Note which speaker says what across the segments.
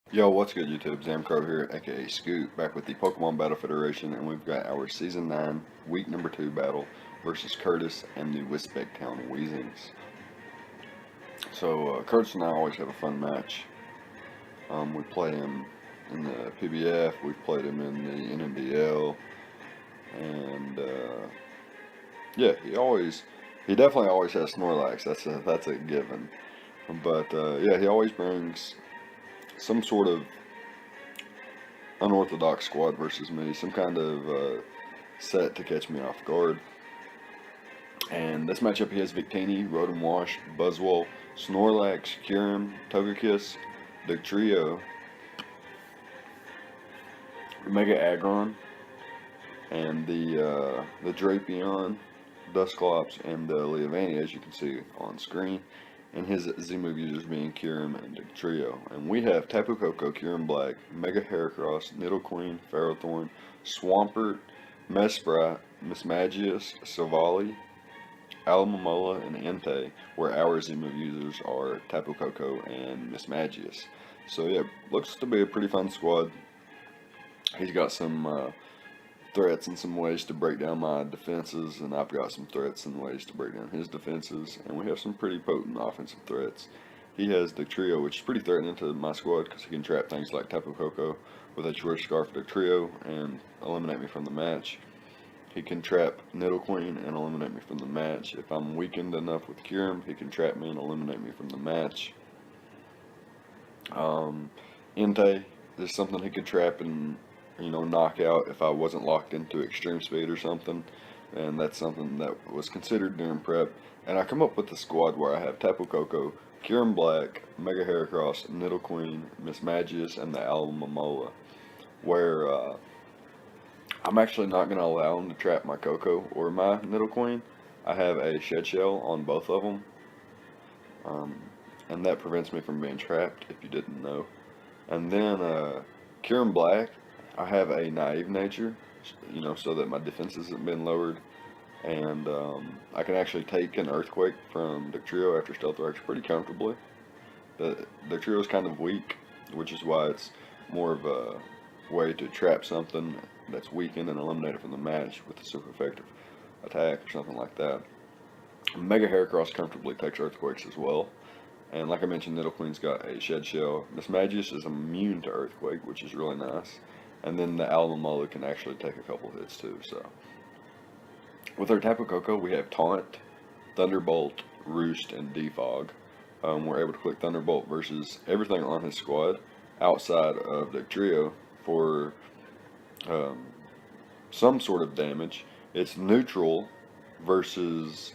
Speaker 1: Yo, what's good YouTube? Zamcrow here, aka Scoot, back with the Pokemon Battle Federation, and we've got our Season 9, Week number 2 battle versus Curtis and the Wisbech Town Weezings. So, Curtis and I always have a fun match. We play him in the PBF, we've played him in the NNBL, and yeah, he definitely always has Snorlax, that's a given. But yeah, he always brings some sort of unorthodox squad versus me, some kind of set to catch me off guard. And this matchup, he has Victini, Rotom Wash, Buzzwole, Snorlax, Kyurem, Togekiss, Dugtrio, Mega Aggron, and the Drapion, Dusclops, and the Leavanny, as you can see on screen. And his Z-move users being Kyurem and Dugtrio. And we have Tapu Koko, Kyurem Black, Mega Heracross, Nidoqueen, Ferrothorn, Swampert, Mesprit, Mismagius, Silvally, Alomomola, and Entei, where our Z-move users are Tapu Koko and Mismagius. So yeah, looks to be a pretty fun squad. He's got some threats and some ways to break down my defenses, and I've got some threats and ways to break down his defenses, and we have some pretty potent offensive threats. He has Dugtrio, which is pretty threatening to my squad because he can trap things like Tapu Koko with a Choice Scarf Dugtrio and eliminate me from the match. He can trap Nidoqueen and eliminate me from the match. If I'm weakened enough with Kyurem, he can trap me and eliminate me from the match. Entei is something he could trap and knock out if I wasn't locked into extreme speed or something, and that's something that was considered during prep. And I come up with a squad where I have Tapu Koko, Kyurem Black, Mega Heracross, Nidoqueen, Mismagius, and the Alomomola, where I'm actually not going to allow him to trap my Koko or my Nidoqueen. I have a Shed Shell on both of them, and that prevents me from being trapped, if you didn't know. And then Kyurem Black, I have a naive nature, so that my defense hasn't been lowered, and I can actually take an Earthquake from Dugtrio after Stealth Rocks pretty comfortably. The Dugtrio is kind of weak, which is why it's more of a way to trap something that's weakened and eliminate it from the match with a super effective attack or something like that. Mega Heracross comfortably takes Earthquakes as well. And like I mentioned, Nidoqueen's got a Shed Shell. Mismagius is immune to Earthquake, which is really nice. And then the Alomomola can actually take a couple hits too. So with our Tapu Koko, we have Taunt, Thunderbolt, Roost, and Defog. We're able to click Thunderbolt versus everything on his squad outside of the trio for some sort of damage. It's neutral versus,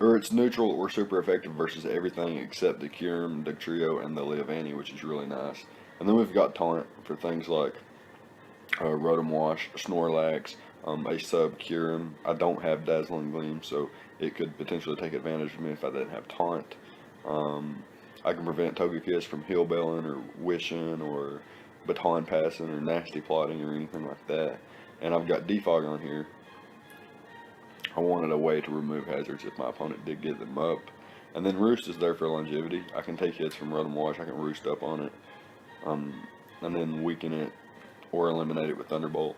Speaker 1: or it's neutral or super effective versus everything except the Kyurem, Dugtrio, and the Leavanny, which is really nice. And then we've got Taunt for things like Rotom Wash, Snorlax, a sub Kyurem. I don't have Dazzling Gleam, so it could potentially take advantage of me if I didn't have Taunt. I can prevent Togekiss from Heal Belling or Wishing or Baton Passing or Nasty Plotting or anything like that. And I've got Defog on here. I wanted a way to remove hazards if my opponent did get them up. And then Roost is there for longevity. I can take hits from Rotom Wash, I can Roost up on it, and then weaken it or eliminate it with Thunderbolt.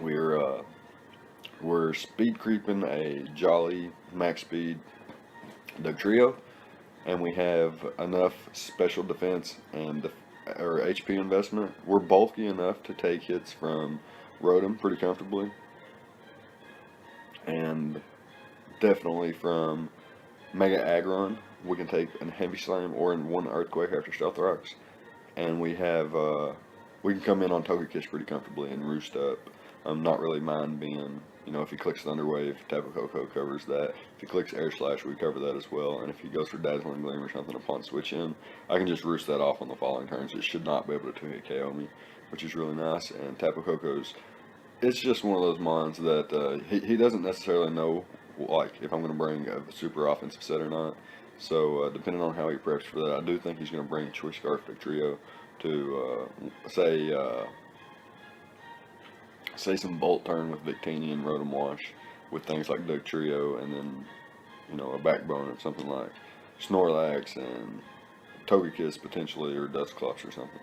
Speaker 1: We're speed creeping a Jolly max speed Dugtrio, and we have enough special defense and or HP investment. We're bulky enough to take hits from Rotom pretty comfortably, and definitely from Mega Aggron we can take a Heavy Slam or in one Earthquake after Stealth Rocks, and we can come in on Togekiss pretty comfortably and Roost up. Not really mind being, if he clicks Thunder Wave, Tapu Koko covers that. If he clicks Air Slash, we cover that as well. And if he goes for Dazzling Gleam or something upon switch in, I can just Roost that off on the following turns. It should not be able to 2-hit KO me, which is really nice. And Tapu Koko's, it's just one of those mons that he doesn't necessarily know, like, if I'm going to bring a super offensive set or not. So depending on how he preps for that, I do think he's going to bring Choice Scarf Trio to say some Bolt Turn with Victini and Rotom Wash with things like Dugtrio, and then a Backbone or something like Snorlax and Togekiss potentially, or Dusclops or something.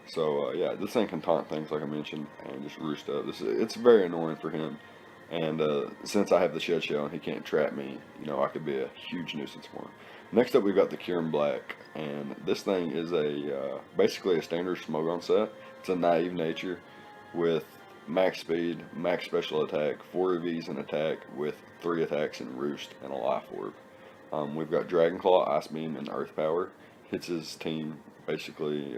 Speaker 1: So yeah, this thing can taunt things like I mentioned and just roost up. It's very annoying for him. And since I have the Shed Shell and he can't trap me, I could be a huge nuisance for him. Next up, we've got the Kyurem Black, and this thing is basically a standard Smogon set. It's a naive nature with max speed, max special attack, 4 EVs in attack with 3 attacks in Roost and a Life Orb. We've got Dragon Claw, Ice Beam, and Earth Power. Hits his team basically.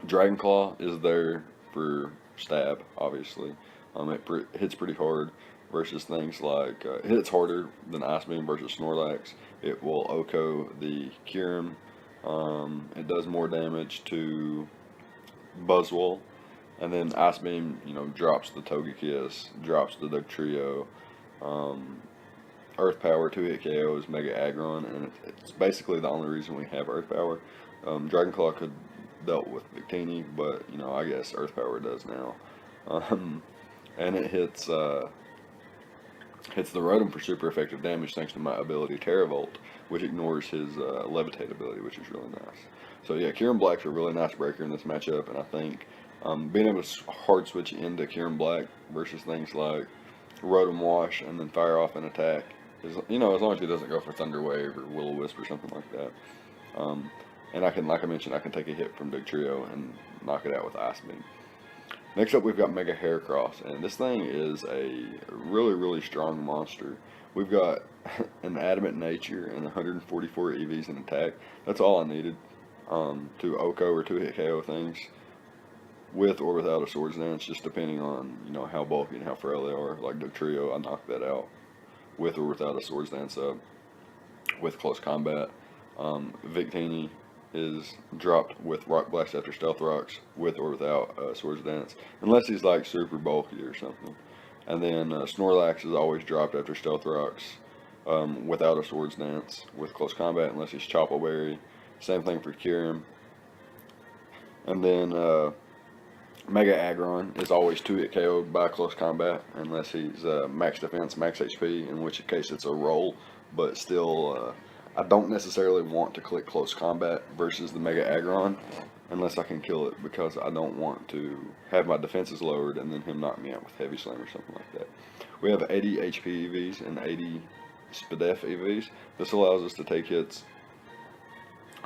Speaker 1: Dragon Claw is there for stab, obviously. It hits pretty hard versus things like, it hits harder than Ice Beam versus Snorlax. It will OHKO the Kyurem. It does more damage to Buzzwole. And then Ice Beam, drops the Togekiss, drops the Dugtrio. Earth Power 2-hit KO is Mega Aggron, and it's basically the only reason we have Earth Power. Dragon Claw could dealt with Victini, but I guess Earth Power does now. And it hits the Rotom for super effective damage thanks to my ability Terravolt, which ignores his Levitate ability, which is really nice. So yeah, Kyurem Black's a really nice breaker in this matchup, and I think being able to hard switch into Kyurem Black versus things like Rotom Wash and then fire off an attack is, as long as he doesn't go for Thunder Wave or Will-O-Wisp or something like that. And I can, like I mentioned, I can take a hit from Dugtrio and knock it out with Ice Beam. Next up, we've got Mega Heracross, and this thing is a really, really strong monster. We've got an Adamant Nature and 144 EVs in attack. That's all I needed to OHKO or 2-hit KO things with or without a Swords Dance, just depending on how bulky and how frail they are. Like Dugtrio, I knocked that out with or without a Swords Dance up with close combat. Victini is dropped with Rock Blast after Stealth Rocks with or without Swords Dance, unless he's like super bulky or something. And then Snorlax is always dropped after Stealth Rocks without a Swords Dance with close combat, unless he's Chople Berry. Same thing for Kyurem. And then Mega Aggron is always 2-hit KO'd by close combat, unless he's max defense, max HP, in which case it's a roll, but still. I don't necessarily want to click close combat versus the Mega Aggron unless I can kill it, because I don't want to have my defenses lowered and then him knock me out with Heavy Slam or something like that. We have 80 HP EVs and 80 SPDF EVs. This allows us to take hits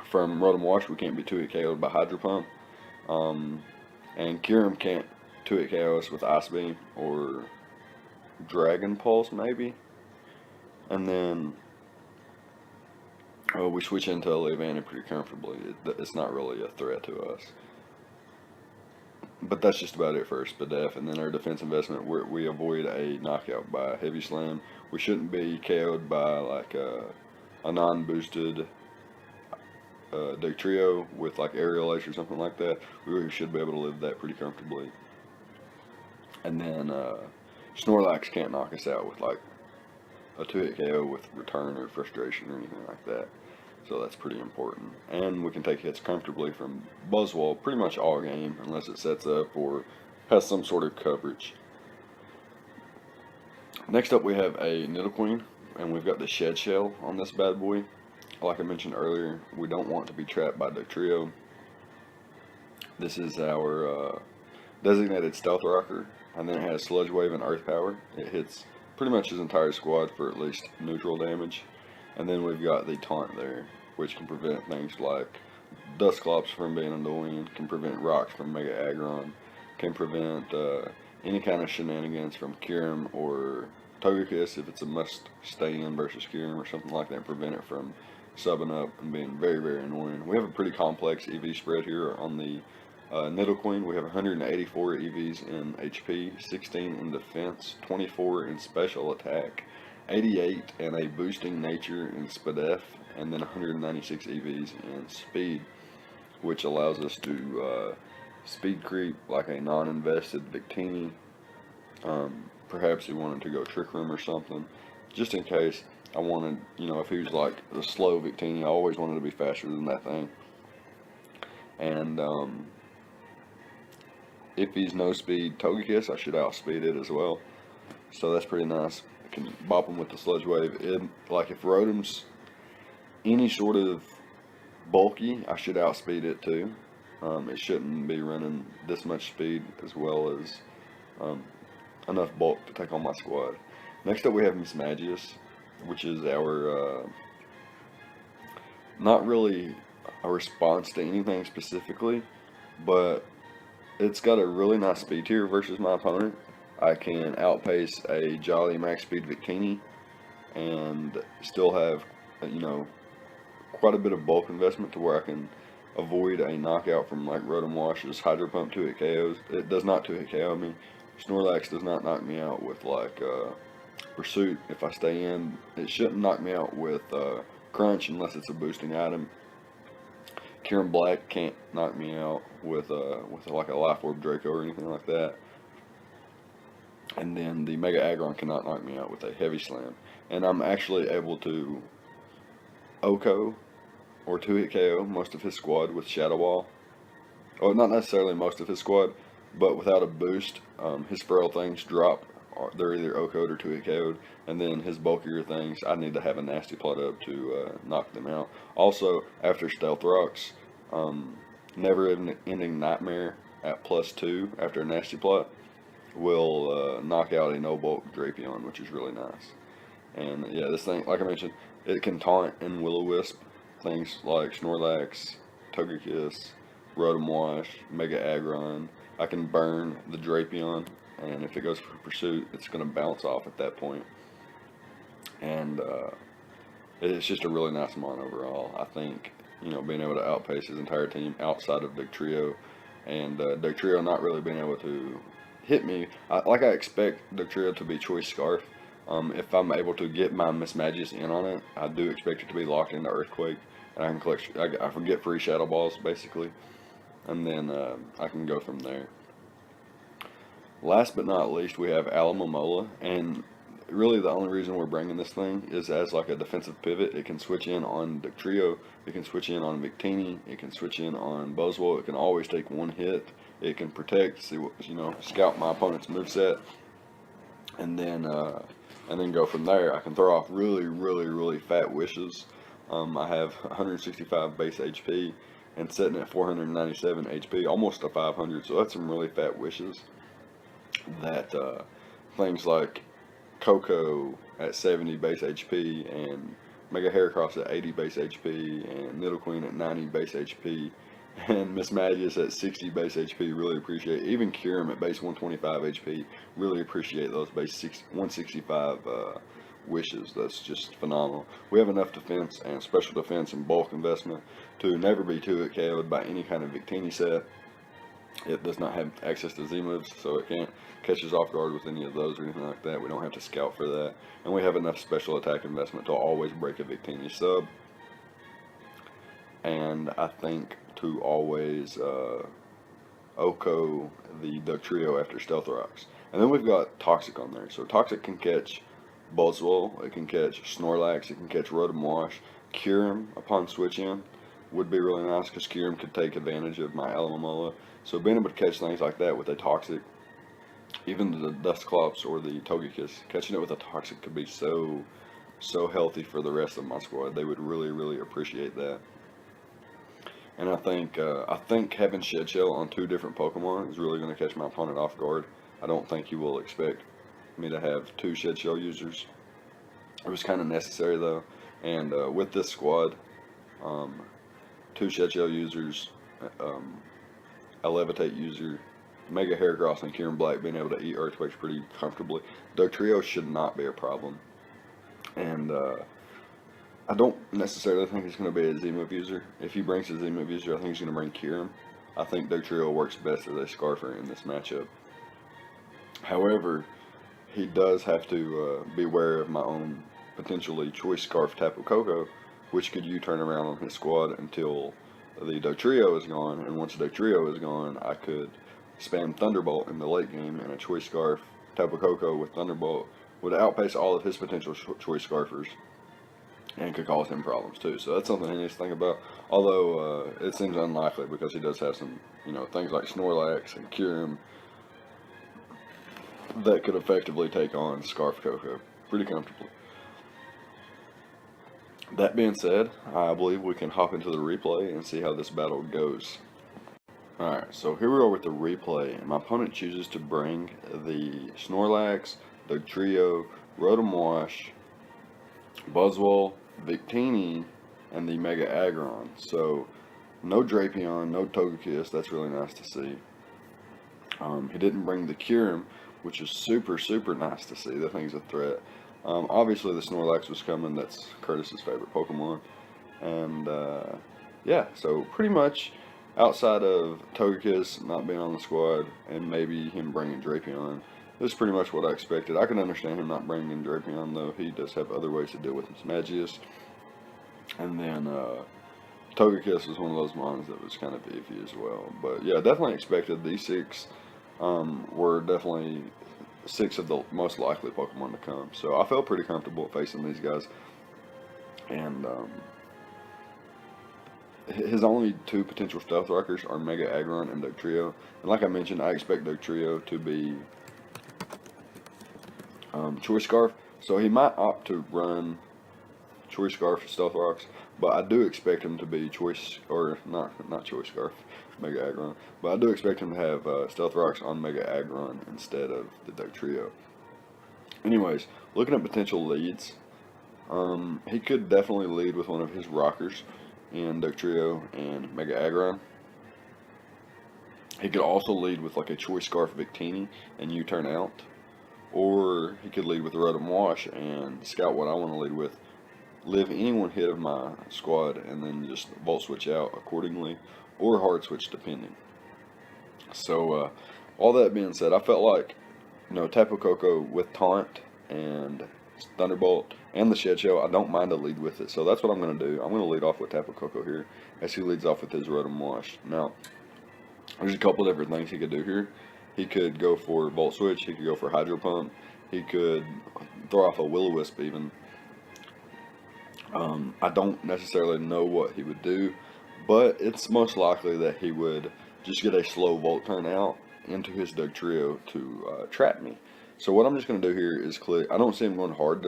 Speaker 1: from Rotom Wash. We can't be 2-hit KO'd by Hydro Pump. And Kyurem can't 2-hit KO us with Ice Beam or Dragon Pulse maybe. And then we switch into Leavanny pretty comfortably. It's not really a threat to us. But that's just about it for our SPDF. And then our defense investment, we avoid a knockout by Heavy Slam. We shouldn't be KO'd by like a non-boosted Dugtrio with like Aerial Ace or something like that. We should be able to live that pretty comfortably. And then Snorlax can't knock us out with like a 2-hit KO with Return or Frustration or anything like that. So that's pretty important. And we can take hits comfortably from Buzzwole pretty much all game, unless it sets up or has some sort of coverage. Next up, we have a Nidoqueen, and we've got the Shed Shell on this bad boy. Like I mentioned earlier, we don't want to be trapped by Dugtrio. This is our designated Stealth Rocker, and then it has Sludge Wave and Earth Power. It hits pretty much his entire squad for at least neutral damage. And then we've got the Taunt there, which can prevent things like Dusclops from being annoying, can prevent Rocks from Mega Aggron, can prevent any kind of shenanigans from Kyurem or Togekiss if it's a must stay in versus Kyurem or something like that, prevent it from subbing up and being very, very annoying. We have a pretty complex EV spread here on the Nidoqueen. We have 184 EVs in HP, 16 in defense, 24 in special attack, 88 in a boosting nature in SPDF, and then 196 EVs in speed, which allows us to speed creep like a non-invested Victini. Perhaps he wanted to go Trick Room or something, just in case. I wanted, if he was like the slow Victini, I always wanted to be faster than that thing. And if he's no speed Togekiss, I should outspeed it as well. So that's pretty nice. I can bop them with the sludge wave. Like if Rotom's any sort of bulky, I should outspeed it too. It shouldn't be running this much speed as well as enough bulk to take on my squad. Next up we have Mismagius, which is our not really a response to anything specifically, but it's got a really nice speed tier versus my opponent. I can outpace a Jolly max speed Victini and still have, you know, quite a bit of bulk investment to where I can avoid a knockout from like Rotom Wash's Hydro Pump 2-hit KOs. It does not 2-hit KO me. Snorlax does not knock me out with like Pursuit. If I stay in, it shouldn't knock me out with Crunch unless it's a boosting item. Kieran Black can't knock me out with like a Life Orb Draco or anything like that. And then the Mega Aggron cannot knock me out with a Heavy Slam. And I'm actually able to OHKO or 2-hit KO most of his squad with Shadow Ball. Oh, not necessarily most of his squad, but without a boost, his Feral things drop. They're either OHKO'd or 2-hit KO'd, and then his bulkier things, I need to have a Nasty Plot up to knock them out. Also, after Stealth Rocks, Never Ending Nightmare at +2 after a Nasty Plot will knock out a no bulk Drapion, which is really nice. And yeah, this thing, like I mentioned, it can taunt and Will-O-Wisp things like Snorlax, Togekiss, Rotom Wash, Mega Aggron. I can burn the Drapion, and if it goes for Pursuit, it's going to bounce off at that point. And it's just a really nice mon overall. I think, you know, being able to outpace his entire team outside of Dugtrio, and Dugtrio not really being able to hit me. I expect Dugtrio to be Choice Scarf. If I'm able to get my Mismagius in on it, I do expect it to be locked into Earthquake, and I can collect. I can get free Shadow Balls basically, and then I can go from there. Last but not least, we have Alomomola, and really the only reason we're bringing this thing is as like a defensive pivot. It can switch in on Dugtrio, it can switch in on Victini, it can switch in on Buzzwole. It can always take one hit. It can protect, see what, you know, scout my opponent's moveset, and then go from there. I can throw off really fat wishes. I have 165 base HP and sitting at 497 HP, almost to 500. So that's some really fat wishes. That things like Coco at 70 base HP and Mega Heracross at 80 base HP and Nidoqueen at 90 base HP and Mismagius at 60 base HP really appreciate. Even Kyurem at base 125 HP really appreciate those base 165 wishes. That's just phenomenal. We have enough defense and special defense and bulk investment to never be 2-hit KO'd by any kind of Victini set. It does not have access to Z-moves, so it can't catch us off guard with any of those or anything like that. We don't have to scout for that. And we have enough special attack investment to always break a Victini sub. And I think to always OHKO the Dugtrio after Stealth Rocks. And then we've got Toxic on there. So Toxic can catch Buzzwole, it can catch Snorlax, it can catch Rotom Wash. Kyurem upon switch in would be really nice because Kyurem could take advantage of my Alomomola. So being able to catch things like that with a Toxic, even the Dusclops or the Togekiss, catching it with a Toxic could be so healthy for the rest of my squad. They would really appreciate that. And I think having Shed Shell on 2 different Pokemon is really going to catch my opponent off guard. I don't think he will expect me to have 2 Shed Shell users. It was kind of necessary though, and with this squad, 2 Shed Shell users, a Levitate user, Mega Heracross and Kieran Black being able to eat Earthquakes pretty comfortably. Dugtrio should not be a problem. And I don't necessarily think he's going to be a Z-move user. If he brings a Z-move user, I think he's going to bring Kyurem. I think Dugtrio works best as a Scarfer in this matchup. However, he does have to be aware of my own potentially Choice Scarf Tapu Koko, which could U-turn around on his squad until the Dugtrio is gone. And once Dugtrio is gone, I could spam Thunderbolt in the late game, and a Choice Scarf Tapu Koko with Thunderbolt would outpace all of his potential Choice Scarfers and could cause him problems too. So that's something he needs to think about. Although it seems unlikely because he does have some, you know, things like Snorlax and Kyurem that could effectively take on Scarf Koko. pretty comfortably. That being said, I believe we can hop into the replay and see how this battle goes. Alright, so here we are with the replay. My opponent chooses to bring the Snorlax, the Trio, Rotom Wash, Buzzwole, Victini, and the Mega Aggron. So, no Drapion, no Togekiss. That's really nice to see. He didn't bring the Kyurem, which is super, super nice to see. That thing's a threat. Obviously, the Snorlax was coming. That's Curtis's favorite Pokemon. And, yeah, so pretty much outside of Togekiss not being on the squad and maybe him bringing Drapion, this is pretty much what I expected. I can understand him not bringing Drapion, though. He does have other ways to deal with his Magius. And then Togekiss was one of those mons that was kind of iffy as well. But yeah, definitely expected. These six were definitely six of the most likely Pokemon to come. So I felt pretty comfortable facing these guys. And his only two potential Stealth Rockers are Mega Aggron and Dugtrio. And like I mentioned, I expect Dugtrio to be Choice Scarf. So he might opt to run Choice Scarf for Stealth Rocks, but I do expect him to be Choice, or not Choice Scarf, Mega Aggron. But I do expect him to have Stealth Rocks on Mega Aggron instead of the Dugtrio. Anyways, looking at potential leads, he could definitely lead with one of his Rockers in Dugtrio and Mega Aggron. He could also lead with like a Choice Scarf Victini and U-turn out. Or he could lead with the Rotom Wash and scout what I want to lead with. Live any one hit of my squad and then just Volt Switch out accordingly. Or Hard Switch depending. So, all that being said, I felt like, Tapu Koko with Taunt and Thunderbolt and the Shed Shell, I don't mind to lead with it. So that's what I'm going to do. I'm going to lead off with Tapu Koko here as he leads off with his Rotom Wash. Now, there's a couple different things he could do here. He could go for Volt Switch. He could go for Hydro Pump. He could throw off a Will-O-Wisp even. I don't necessarily know what he would do, but it's most likely that he would just get a slow Volt Turn out into his Dugtrio to trap me. So what I'm just going to do here is click. I don't see him going hard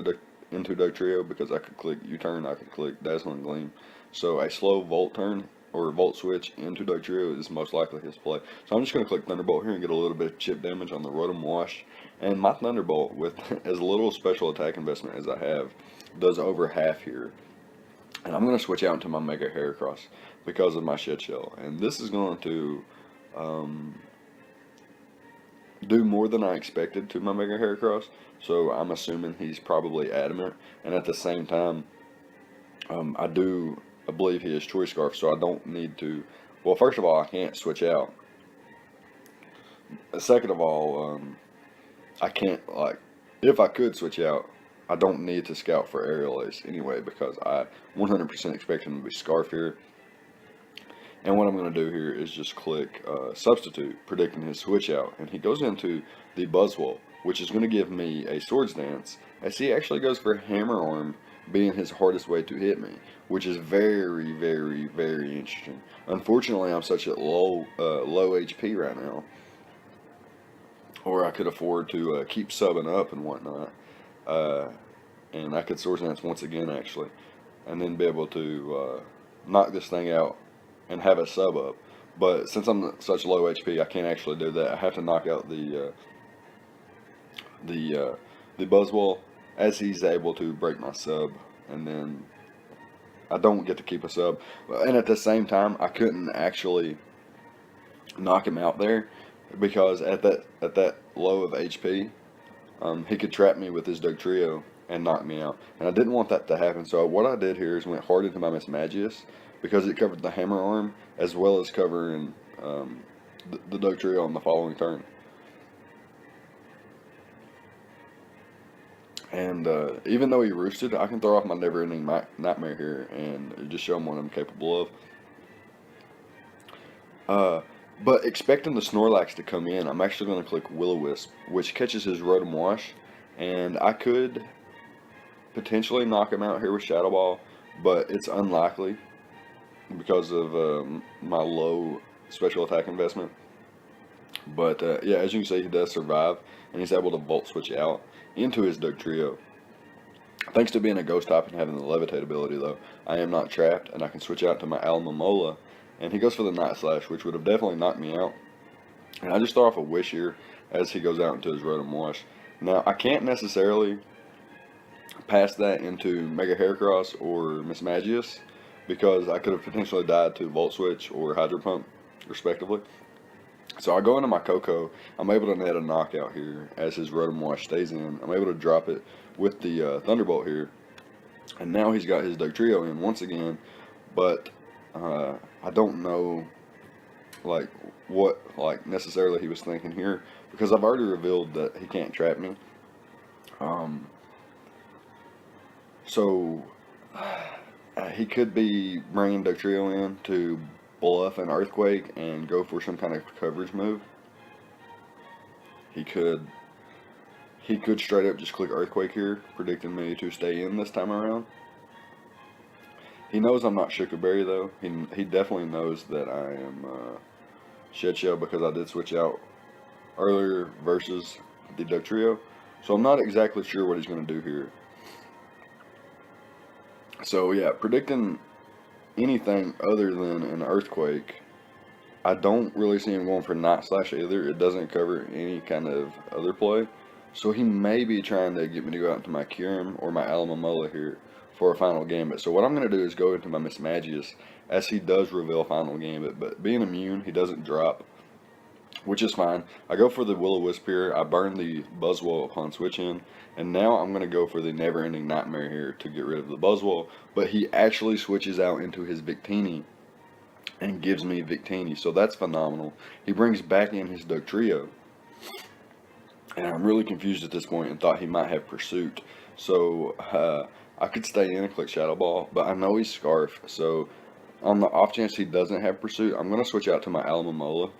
Speaker 1: into Dugtrio because I could click U-Turn, I could click Dazzling Gleam. So a slow Volt Turn or Volt Switch into Dugtrio is most likely his play. So I'm just going to click Thunderbolt here and get a little bit of chip damage on the Rotom Wash. And my Thunderbolt, with as little special attack investment as I have, does over half here. And I'm going to switch out into my Mega Heracross because of my Shed Shell. And this is going to do more than I expected to my Mega Heracross. So I'm assuming he's probably adamant. And at the same time, I believe he is Choice Scarf, so I don't need to. Well, first of all, I can't switch out. Second of all, I can't, if I could switch out, I don't need to scout for Aerial Ace anyway, because I 100% expect him to be Scarf here. And what I'm going to do here is just click Substitute, predicting his switch out. And he goes into the Buzzwole, which is going to give me a Swords Dance, as he actually goes for Hammer Arm, being his hardest way to hit me, which is very, very, very interesting. Unfortunately, I'm such at low HP right now, or I could afford to keep subbing up and whatnot, and I could Swords Dance once again actually, and then be able to knock this thing out and have a sub up. But since I'm such low HP, I can't actually do that. I have to knock out the Buzzwole as he's able to break my sub, and then I don't get to keep a sub. And at the same time, I couldn't actually knock him out there because at that low of HP, he could trap me with his Dugtrio and knock me out. And I didn't want that to happen. So what I did here is went hard into my Miss Magius because it covered the Hammer Arm as well as covering the Dugtrio on the following turn. And even though he roosted, I can throw off my Never-Ending Nightmare here and just show him what I'm capable of. But expecting the Snorlax to come in, I'm actually going to click Will-O-Wisp, which catches his Rotom Wash. And I could potentially knock him out here with Shadow Ball, but it's unlikely because of my low special attack investment. But yeah, as you can see, he does survive, and he's able to Volt Switch out into his Dugtrio. Thanks to being a ghost type and having the levitate ability, though, I am not trapped, and I can switch out to my Alma, and he goes for the Night Slash, which would have definitely knocked me out. And I just throw off a Wish here as he goes out into his Rotom Wash. Now, I can't necessarily pass that into Mega Heracross or Mismagius, because I could have potentially died to Volt Switch or Hydro Pump, respectively. So I go into my Coco. I'm able to net a knockout here as his Rotom Wash stays in. I'm able to drop it with the Thunderbolt here. And now he's got his Dugtrio in once again, but I don't know like what necessarily he was thinking here, because I've already revealed that he can't trap me. So he could be bringing Dugtrio in to bluff an Earthquake and go for some kind of coverage move. He could straight up just click Earthquake here, predicting me to stay in this time around. He knows I'm not Sugar Berry though. He definitely knows that I am Shed Shell, because I did switch out earlier versus the Dugtrio. So I'm not exactly sure what he's going to do here. So yeah, predicting anything other than an Earthquake, I don't really see him going for Night Slash either. It doesn't cover any kind of other play. So he may be trying to get me to go out into my Kyurem or my Alomomola here for a Final Gambit. So what I'm going to do is go into my Mismagius, as he does reveal Final Gambit, but being immune, he doesn't drop, which is fine. I go for the Will-O-Wisp here. I burn the Buzzwole upon switch in, and now I'm going to go for the Never Ending Nightmare here to get rid of the Buzzwole, but he actually switches out into his Victini and gives me Victini, so that's phenomenal. He brings back in his Dugtrio, and I'm really confused at this point and thought he might have Pursuit. So I could stay in and click Shadow Ball, but I know he's Scarf, so on the off chance he doesn't have Pursuit, I'm going to switch out to my Alomomola,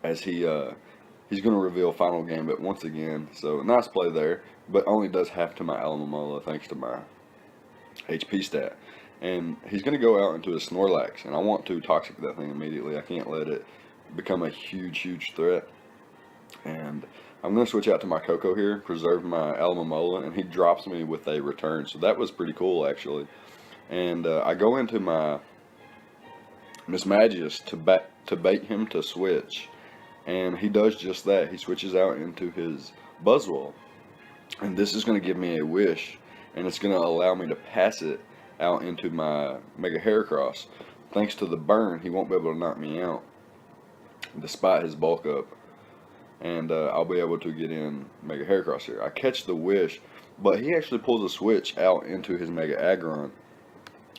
Speaker 1: as he's going to reveal Final Gambit once again. So nice play there, but only does half to my Alomomola thanks to my HP stat. And he's going to go out into a Snorlax, and I want to Toxic that thing immediately. I can't let it become a huge threat. And I'm going to switch out to my Coco here, preserve my Alomomola, and he drops me with a return. So that was pretty cool, actually. And I go into my Mismagius to bait him to switch. And he does just that. He switches out into his Buzzwole. And this is going to give me a Wish, and it's going to allow me to pass it out into my Mega Heracross. Thanks to the burn, he won't be able to knock me out, despite his bulk up. And I'll be able to get in Mega Heracross here. I catch the Wish, but he actually pulls a switch out into his Mega Aggron.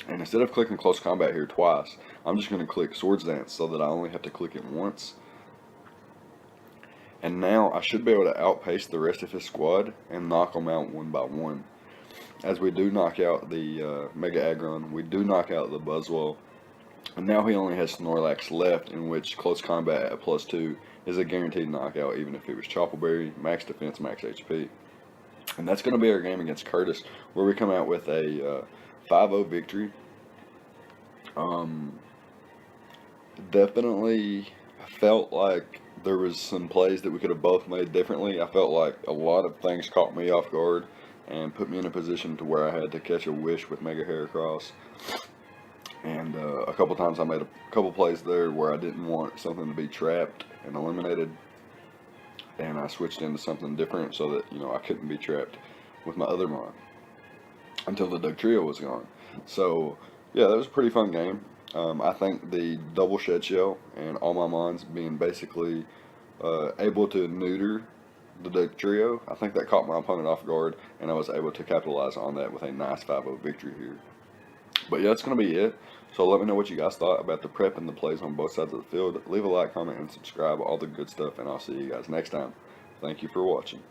Speaker 1: And instead of clicking Close Combat here twice, I'm just going to click Swords Dance so that I only have to click it once. And now I should be able to outpace the rest of his squad and knock them out one by one. As we do knock out the Mega Aggron, we do knock out the Buzzwole. And now he only has Snorlax left, in which Close Combat at +2 is a guaranteed knockout, even if it was Chople Berry, max defense, max HP. And that's going to be our game against Curtis, where we come out with a 5-0 victory. Definitely felt like there was some plays that we could have both made differently. I felt like a lot of things caught me off guard and put me in a position to where I had to catch a Wish with Mega Heracross. And a couple times I made a couple plays there where I didn't want something to be trapped and eliminated, and I switched into something different so that, you know, I couldn't be trapped with my other mon until the Dugtrio was gone. So yeah, that was a pretty fun game. I think the double Shed Shell and all my mons being basically able to neuter the Dugtrio, I think that caught my opponent off guard, and I was able to capitalize on that with a nice 5-0 victory here. But yeah, that's going to be it. So let me know what you guys thought about the prep and the plays on both sides of the field. Leave a like, comment, and subscribe, all the good stuff, and I'll see you guys next time. Thank you for watching.